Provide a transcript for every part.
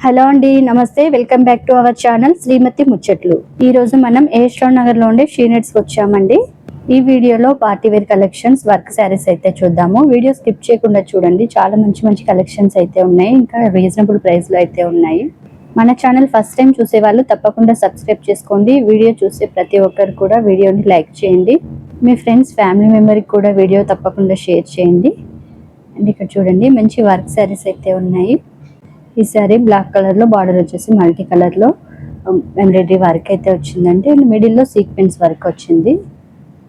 Hello అండి, నమస్తే. Welcome back to our channel Srimathi Muchatlu. ఈ రోజు మనం ఏస్ట్రాన్ నగర్ లో ఉండే షీనెట్స్ వచ్చామండి. ఈ వీడియోలో party wear collections, work saris అయితే చూద్దాము. వీడియో స్కిప్ చేయకుండా చూడండి. చాలా మంచి మంచి కలెక్షన్స్ అయితే ఉన్నాయి, ఇంకా రీజనబుల్ ప్రైస్ లో అయితే ఉన్నాయి. మన ఛానల్ ఫస్ట్ టైం చూసే వాళ్ళు తప్పకుండా సబ్స్క్రైబ్ చేసుకోండి. వీడియో చూసే ప్రతి ఒక్కరు కూడా వీడియోని లైక్ చేయండి. మీ ఫ్రెండ్స్, ఫ్యామిలీ మెంబర్కి కూడా వీడియో తప్పకుండా షేర్ చేయండి. అండ్ ఇక్కడ చూడండి, మంచి వర్క్ శారీస్ అయితే ఉన్నాయి. ఈ సారీ బ్లాక్ కలర్ లో, బార్డర్ వచ్చేసి మల్టీ కలర్ లో ఎంబ్రాయిడరీ వర్క్ అయితే వచ్చిందండి. అండ్ మిడిల్ లో సీక్వెన్స్ వర్క్ వచ్చింది.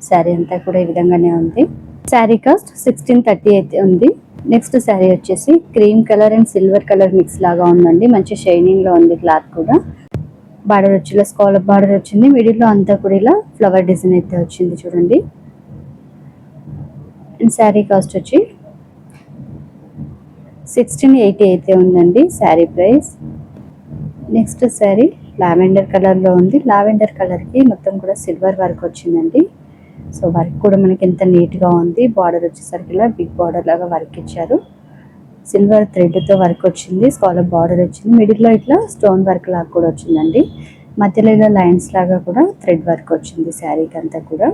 శారీ అంతా కూడా ఈ విధంగానే ఉంది. శారీ కాస్ట్ 1630 అయితే ఉంది. నెక్స్ట్ శారీ వచ్చేసి cream colour and silver colour mix లాగా ఉందండి. మంచి షైనింగ్ లో ఉంది క్లాత్ కూడా. బార్డర్ వచ్చి ఇలా స్కాలప్ బార్డర్ వచ్చింది. మిడిల్ లో అంతా కూడా ఇలా ఫ్లవర్ డిజైన్ అయితే వచ్చింది చూడండి. అండ్ శారీ కాస్ట్ వచ్చి 1680 అయితే ఉందండి sari price. Next sari lavender colour లో ఉంది. లావెండర్ కలర్ కి మొత్తం కూడా సిల్వర్ వర్క్ వచ్చిందండి. సో వర్క్ కూడా మనకి ఎంత నీట్ గా ఉంది. బార్డర్ వచ్చేసరికి ఇలా బిగ్ బార్డర్ లాగా వర్క్ ఇచ్చారు. సిల్వర్ థ్రెడ్ తో వర్క్ వచ్చింది. స్కాలప్ బార్డర్ వచ్చింది. మిడిల్ లో ఇట్లా స్టోన్ వర్క్ లాగా కూడా వచ్చిందండి. మధ్యలో ఇలా లైన్స్ లాగా కూడా థ్రెడ్ వర్క్ వచ్చింది. శారీకి అంతా కూడా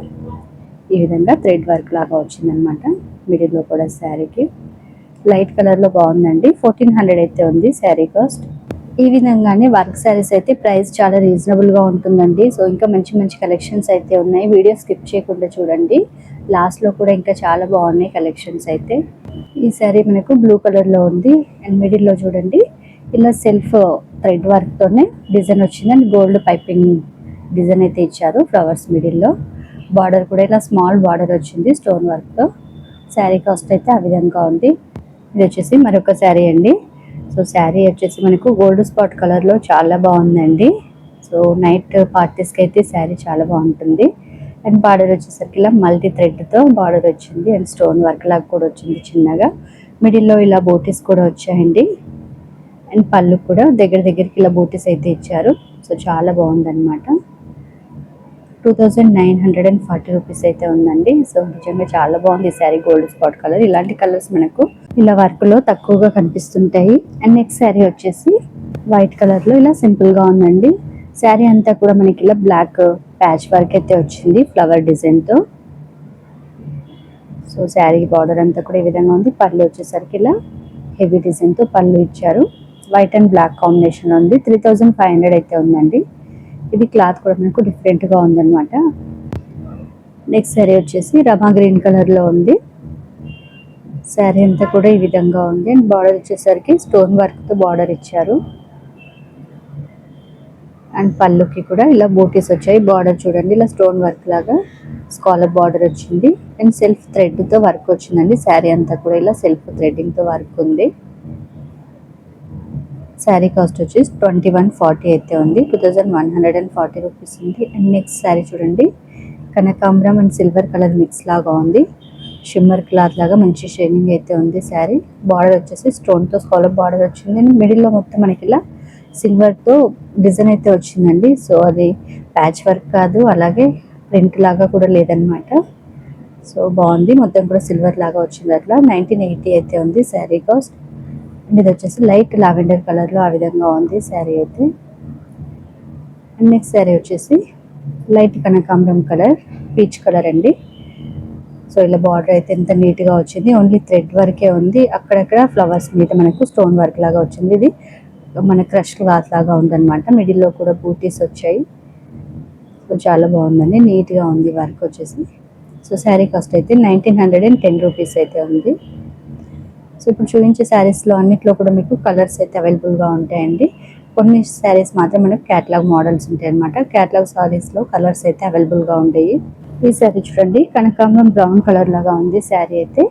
ఈ విధంగా థ్రెడ్ వర్క్ లాగా వచ్చింది అనమాట. మిడిల్ లో కూడా శారీకి లైట్ కలర్ లో బాగుందండి. 1400 అయితే ఉంది శారీ కాస్ట్. ఈ విధంగానే వర్క్ శారీస్ అయితే ప్రైస్ చాలా రీజనబుల్ గా ఉంటుందండి. సో ఇంకా మంచి మంచి కలెక్షన్స్ అయితే ఉన్నాయి. వీడియో స్కిప్ చేయకుండా చూడండి. లాస్ట్ లో కూడా ఇంకా చాలా బాగున్నాయి కలెక్షన్స్ అయితే. ఈ శారీ మనకు బ్లూ కలర్ లో ఉంది. అండ్ మిడిల్ లో చూడండి, ఇలా సెల్ఫ్ థ్రెడ్ వర్క్ తోనే డిజైన్ వచ్చింది. అండ్ గోల్డ్ పైపింగ్ డిజైన్ అయితే ఇచ్చారు ఫ్లవర్స్ మిడిల్ లో. బార్డర్ కూడా ఇలా స్మాల్ బార్డర్ వచ్చింది స్టోన్ వర్క్ తో. శారీ కాస్ట్ అయితే ఆ విధంగా ఉంది. ఇది వచ్చేసి మరొక శారీ అండి. సో శారీ వచ్చేసి మనకు గోల్డ్ స్పాట్ కలర్ లో చాలా బాగుందండి. సో నైట్ పార్టీస్ కి అయితే శారీ చాలా బాగుంటుంది. అండ్ బార్డర్ వచ్చేసరికి ఇలా మల్టీ థ్రెడ్ తో బార్డర్ వచ్చింది. అండ్ స్టోన్ వర్క్ లాగా కూడా వచ్చింది చిన్నగా. మిడిల్ లో ఇలా బూటీస్ కూడా వచ్చాయండి. అండ్ పళ్ళు కూడా దగ్గరికి ఇలా బూటీస్ అయితే ఇచ్చారు. సో చాలా బాగుంది అనమాట. 2940 రూపీస్ అయితే ఉందండి. సో నిజంగా చాలా బాగుంది ఈ శారీ. గోల్డ్ స్పాట్ కలర్, ఇలాంటి కలర్స్ మనకు ఇలా వర్క్ లో తక్కువగా కనిపిస్తుంటాయి. అండ్ నెక్స్ట్ శారీ వచ్చేసి వైట్ కలర్ లో ఇలా సింపుల్ గా ఉందండి. శారీ అంతా కూడా మనకి ఇలా బ్లాక్ ప్యాచ్ వర్క్ అయితే వచ్చింది ఫ్లవర్ డిజైన్ తో. సో శారీ బార్డర్ అంతా కూడా ఈ విధంగా ఉంది. పళ్ళు వచ్చేసరికి ఇలా హెవీ డిజైన్ తో పళ్ళు ఇచ్చారు. వైట్ అండ్ బ్లాక్ కాంబినేషన్ ఉంది. 3500 అయితే ఉందండి. ఇది క్లాత్ కూడా మనకు డిఫరెంట్ గా ఉందన్నమాట. నెక్స్ట్ శారీ వచ్చేసి రమా గ్రీన్ కలర్ లో ఉంది. శారీ అంతా కూడా ఈ విధంగా ఉంది. అండ్ బార్డర్ వచ్చేసరికి స్టోన్ వర్క్ తో బార్డర్ ఇచ్చారు. అండ్ పళ్ళుకి కూడా ఇలా బూటీస్ వచ్చాయి. బార్డర్ చూడండి, ఇలా స్టోన్ వర్క్ లాగా స్కాలప్ బార్డర్ వచ్చింది. అండ్ సెల్ఫ్ థ్రెడ్ తో వర్క్ వచ్చిందండి. శారీ అంతా కూడా ఇలా సెల్ఫ్ థ్రెడ్డింగ్ తో వర్క్ ఉంది. శారీ కాస్ట్ వచ్చి 2140 అయితే ఉంది. 2140 రూపీస్ ఉంది. అండ్ నెక్స్ట్ శారీ చూడండి, కనకాంబరం అండ్ సిల్వర్ కలర్ మిక్స్ లాగా ఉంది. షిమ్మర్ క్లాత్ లాగా మంచి షైనింగ్ అయితే ఉంది శారీ. బార్డర్ వచ్చేసి స్టోన్ తో స్కాలప్ బార్డర్ వచ్చింది. అండ్ మిడిల్ లో మొత్తం మనకి ఇలా సిల్వర్ తో డిజైన్ అయితే వచ్చిందండి. సో అది ప్యాచ్ వర్క్ కాదు, అలాగే ప్రింట్ లాగా కూడా లేదనమాట. సో బాగుంది, మొత్తం కూడా సిల్వర్ లాగా వచ్చింది. అట్లా 1980 అయితే ఉంది శారీ కాస్ట్. అండ్ ఇది వచ్చేసి లైట్ లావెండర్ కలర్ లో ఆ విధంగా ఉంది శారీ అయితే. అండ్ నెక్స్ట్ శారీ వచ్చేసి లైట్ కనకాంబరం కలర్, పీచ్ కలర్ అండి. సో ఇలా బార్డర్ అయితే ఎంత నీట్ గా వచ్చింది. ఓన్లీ థ్రెడ్ వర్కే ఉంది. అక్కడక్కడ ఫ్లవర్స్ మీద మనకు స్టోన్ వర్క్ లాగా వచ్చింది. ఇది మన క్రష్ క్లాత్ లాగా ఉందన్నమాట. మిడిల్ లో కూడా బూటీస్ వచ్చాయి. సో చాలా బాగుందండి, నీట్ గా ఉంది వర్క్ వచ్చేసి. సో శారీ కాస్ట్ అయితే 1910 రూపీస్ అయితే ఉంది. సో ఇప్పుడు చూపించే శారీస్లో అన్నిట్లో కూడా మీకు కలర్స్ అయితే అవైలబుల్గా ఉంటాయండి. కొన్ని శారీస్ మాత్రం మనకు క్యాటలాగ్ మోడల్స్ ఉంటాయి అనమాట. క్యాటలాగ్ శారీస్లో కలర్స్ అయితే అవైలబుల్గా ఉంటాయి. ఈ శారీ చూడండి, కనకాంబరం బ్రౌన్ కలర్ లాగా ఉంది శారీ అయితే.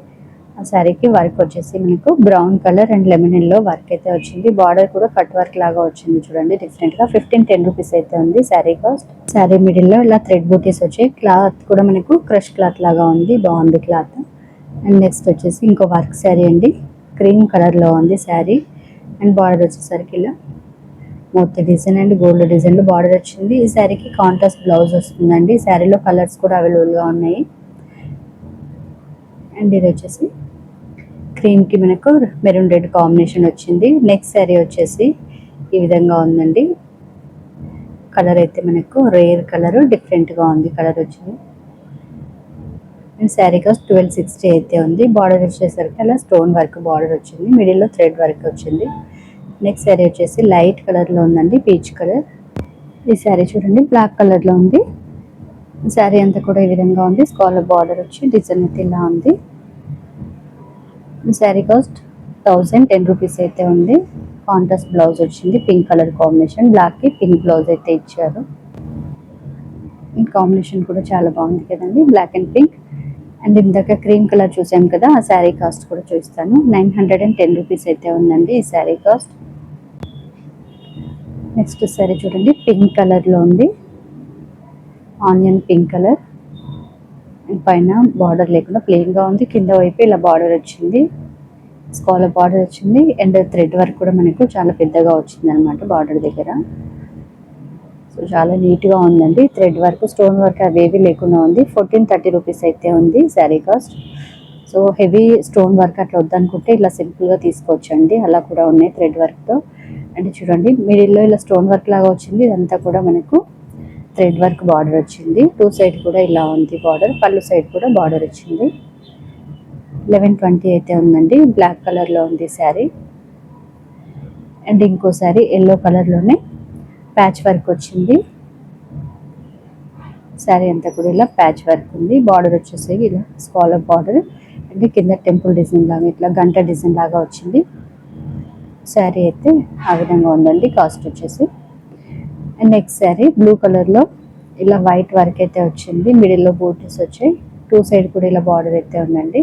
ఆ శారీకి వర్క్ వచ్చేసి మనకు brown colour and lemon yellow work అయితే వచ్చింది. బార్డర్ కూడా కట్ వర్క్ లాగా వచ్చింది చూడండి డిఫరెంట్ గా. 1510 రూపీస్ అయితే ఉంది శారీ కాస్ట్. శారీ మిడిల్ లో ఇలా థ్రెడ్ బూటీస్ వచ్చాయి. క్లాత్ కూడా మనకు క్రష్ క్లాత్ లాగా ఉంది, బాగుంది క్లాత్. అండ్ నెక్స్ట్ వచ్చేసి ఇంకో వర్క్ శారీ అండి. క్రీమ్ కలర్ లో ఉంది శారీ. అండ్ బార్డర్ వచ్చేసరికి ఇలా మొత్తం డిజైన్ అండ్ గోల్డ్ డిజైన్ లో బార్డర్ వచ్చింది. ఈ శారీకి కాంట్రాస్ట్ బ్లౌజ్ వస్తుందండి. శారీలో కలర్స్ కూడా అవైలబుల్ గా ఉన్నాయి. అండ్ ఇది వచ్చేసి క్రీమ్ కి మనకు మెరూన్ రెడ్ కాంబినేషన్ వచ్చింది. నెక్స్ట్ శారీ వచ్చేసి ఈ విధంగా ఉందండి. కలర్ అయితే మనకు రేర్ కలర్, డిఫరెంట్గా ఉంది కలర్ వచ్చింది. అండ్ శారీ కాస్ట్ 1260 అయితే ఉంది. బార్డర్ వచ్చేసరికి అలా స్టోన్ వర్క్ బార్డర్ వచ్చింది, మిడిల్లో థ్రెడ్ వర్క్ వచ్చింది. నెక్స్ట్ శారీ వచ్చేసి లైట్ కలర్లో ఉందండి, పీచ్ కలర్. ఈ శారీ చూడండి బ్లాక్ కలర్లో ఉంది. శారీ అంతా కూడా ఈ విధంగా ఉంది. స్కాలర్ బార్డర్ వచ్చి డిజైన్ అయితే ఇలా ఉంది. శారీ కాస్ట్ 1010 రూపీస్ అయితే ఉంది. కాంట్రాస్ట్ బ్లౌజ్ వచ్చింది, పింక్ కలర్ కాంబినేషన్, బ్లాక్కి పింక్ బ్లౌజ్ అయితే ఇచ్చారు. ఈ కాంబినేషన్ కూడా చాలా బాగుంది కదండి, బ్లాక్ అండ్ పింక్. అండ్ ఇందాక క్రీమ్ కలర్ చూసాం కదా, ఆ శారీ కాస్ట్ కూడా చూస్తాను. 910 రూపీస్ అయితే ఉందండి ఈ శారీ కాస్ట్. నెక్స్ట్ శారీ చూడండి పింక్ కలర్లో ఉంది, ఆనియన్ పింక్ కలర్. అండ్ పైన బార్డర్ లేకుండా ప్లెయిన్గా ఉంది, కింద వైపు ఇలా బార్డర్ వచ్చింది, స్కాలర్ బార్డర్ వచ్చింది. అండ్ థ్రెడ్ వర్క్ కూడా మనకు చాలా పెద్దగా వచ్చింది అనమాట బార్డర్ దగ్గర. సో చాలా నీట్గా ఉందండి. థ్రెడ్ వర్క్, స్టోన్ వర్క్ అవేవి లేకుండా ఉంది. 1430 రూపీస్ అయితే ఉంది sari cost. So heavy stone work అట్లా వద్దనుకుంటే ఇలా సింపుల్గా తీసుకోవచ్చండి, అలా కూడా ఉన్నాయి థ్రెడ్ వర్క్తో. అంటే చూడండి మిడిల్లో ఇలా స్టోన్ వర్క్ లాగా వచ్చింది, ఇదంతా కూడా మనకు థ్రెడ్ వర్క్ బార్డర్ వచ్చింది. 2 సైడ్ కూడా ఇలా ఉంది బార్డర్, పళ్ళు సైడ్ కూడా బార్డర్ వచ్చింది. 1120 అయితే ఉందండి. బ్లాక్ కలర్లో ఉంది శారీ. అండ్ ఇంకో శారీ ఎల్లో కలర్లోనే ప్యాచ్ వర్క్ వచ్చింది. శారీ అంతా కూడా ఇలా ప్యాచ్ వర్క్ ఉంది. బార్డర్ వచ్చేసి ఇలా స్కాలర్ బార్డర్, అంటే కింద టెంపుల్ డిజైన్ లాగా ఇట్లా గంట డిజైన్ లాగా వచ్చింది. శారీ అయితే ఆ విధంగా ఉందండి, కాస్ట్ వచ్చేసి. అండ్ నెక్స్ట్ శారీ బ్లూ కలర్లో ఇలా వైట్ వర్క్ అయితే వచ్చింది, మిడిల్లో బూటీస్ వచ్చాయి, 2 సైడ్ కూడా ఇలా బార్డర్ అయితే ఉందండి.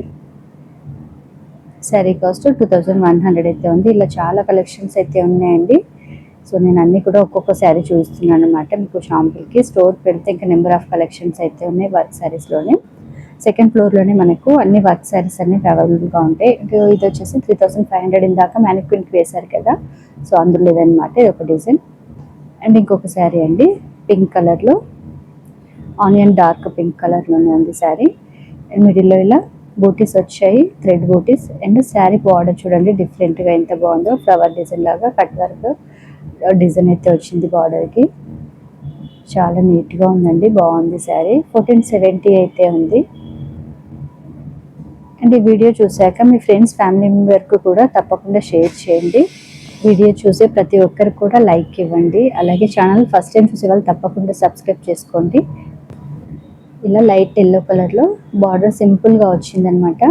శారీ కాస్ట్ 2100 అయితే ఉంది. ఇలా చాలా కలెక్షన్స్ అయితే ఉన్నాయండి. సో నేను అన్నీ కూడా ఒక్కొక్క శారీ చూపిస్తున్నాను అనమాట మీకు షాంపుల్కి. స్టోర్ పెడితే ఇంకా నెంబర్ ఆఫ్ కలెక్షన్స్ అయితే ఉన్నాయి వర్క్ శారీస్లోనే. సెకండ్ ఫ్లోర్లోనే మనకు అన్ని వర్క్ శారీస్ అన్ని అవైలబుల్గా ఉంటాయి. ఇది వచ్చేసి 3500 ఇందాక మ్యానిక్విన్కి వేశారు కదా, సో అందులో లేదనమాట, ఇది ఒక డిజైన్. అండ్ ఇంకొక శారీ అండి పింక్ కలర్లో, ఆనియన్ డార్క్ పింక్ కలర్లోనే ఉంది శారీ. అండ్ మిడిల్లో ఇలా బూటీస్ వచ్చాయి, థ్రెడ్ బూటీస్. అండ్ శారీ బార్డర్ చూడండి డిఫరెంట్గా ఎంత బాగుందో, ఫ్లవర్ డిజైన్ లాగా కట్ వర్క్ డిజైన్ అయితే వచ్చింది బార్డర్కి. చాలా నీట్గా ఉందండి, బాగుంది శారీ. 1470 అయితే ఉంది. అండ్ ఈ వీడియో చూశాక మీ ఫ్రెండ్స్ ఫ్యామిలీ మెంబర్కి కూడా తప్పకుండా షేర్ చేయండి. వీడియో చూసే ప్రతి ఒక్కరికి కూడా లైక్ ఇవ్వండి. అలాగే ఛానల్ ఫస్ట్ టైం చూసే వాళ్ళు తప్పకుండా సబ్స్క్రైబ్ చేసుకోండి. ఇలా లైట్ ఎల్లో కలర్లో బార్డర్ సింపుల్గా వచ్చిందనమాట.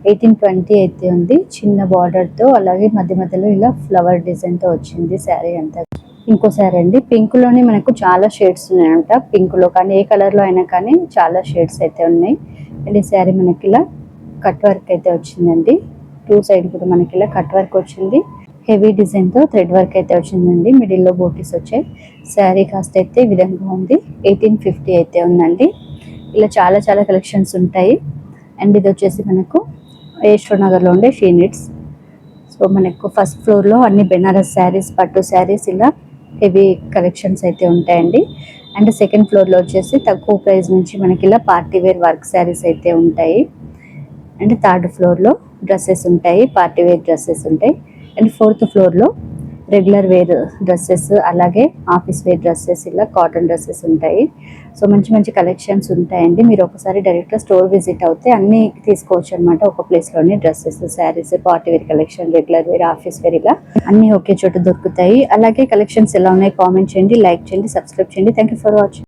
1820 అయితే ఉంది, చిన్న బార్డర్తో. అలాగే మధ్య మధ్యలో ఇలా ఫ్లవర్ డిజైన్తో వచ్చింది శారీ అంతా. ఇంకో శారీ అండి పింక్లోనే మనకు చాలా షేడ్స్ ఉన్నాయంట, పింక్లో కానీ ఏ కలర్లో అయినా కానీ చాలా షేడ్స్ అయితే ఉన్నాయి. అండ్ ఈ శారీ మనకి ఇలా కట్ వర్క్ అయితే వచ్చిందండి, 2 సైడ్ కూడా మనకి ఇలా కట్ వర్క్ వచ్చింది. హెవీ డిజైన్తో థ్రెడ్ వర్క్ అయితే వచ్చిందండి, మిడిల్లో బూటీస్ వచ్చాయి. శారీ కాస్ట్ అయితే ఈ విధంగా ఉంది, 1850 అయితే ఉందండి. ఇలా చాలా చాలా కలెక్షన్స్ ఉంటాయి. అండ్ ఇది వచ్చేసి మనకు యశ్వర్ నగర్లో ఉండే షీ నీడ్స్. సో మనకు ఫస్ట్ ఫ్లోర్లో అన్ని బెనారస్ శారీస్, పట్టు శారీస్, ఇలా హెవీ కలెక్షన్స్ అయితే ఉంటాయండి. అండ్ సెకండ్ ఫ్లోర్లో వచ్చేసి తక్కువ ప్రైస్ నుంచి మనకి ఇలా పార్టీ వేర్ వర్క్ శారీస్ అయితే ఉంటాయి. అండ్ థర్డ్ ఫ్లోర్లో డ్రెస్సెస్ ఉంటాయి, పార్టీ వేర్ డ్రెస్సెస్ ఉంటాయి. అండ్ ఫోర్త్ ఫ్లోర్లో రెగ్యులర్ వేర్ డ్రెస్సెస్, అలాగే ఆఫీస్ వేర్ డ్రెస్సెస్, ఇలా కాటన్ డ్రెస్సెస్ ఉంటాయి. సో మంచి మంచి కలెక్షన్స్ ఉంటాయండి. మీరు ఒకసారి డైరెక్ట్గా స్టోర్ విజిట్ అవుతే అన్నీ తీసుకోవచ్చు అనమాట ఒక ప్లేస్లోనే. Dresses, saris, party wear collection, regular wear, office wear, ఇలా అన్నీ ఒకే చోట దొరుకుతాయి. అలాగే కలెక్షన్స్ ఎలా ఉన్నాయి కామెంట్ చేయండి, లైక్ చేయండి, సబ్స్క్రైబ్ చేయండి. Thank you for watching.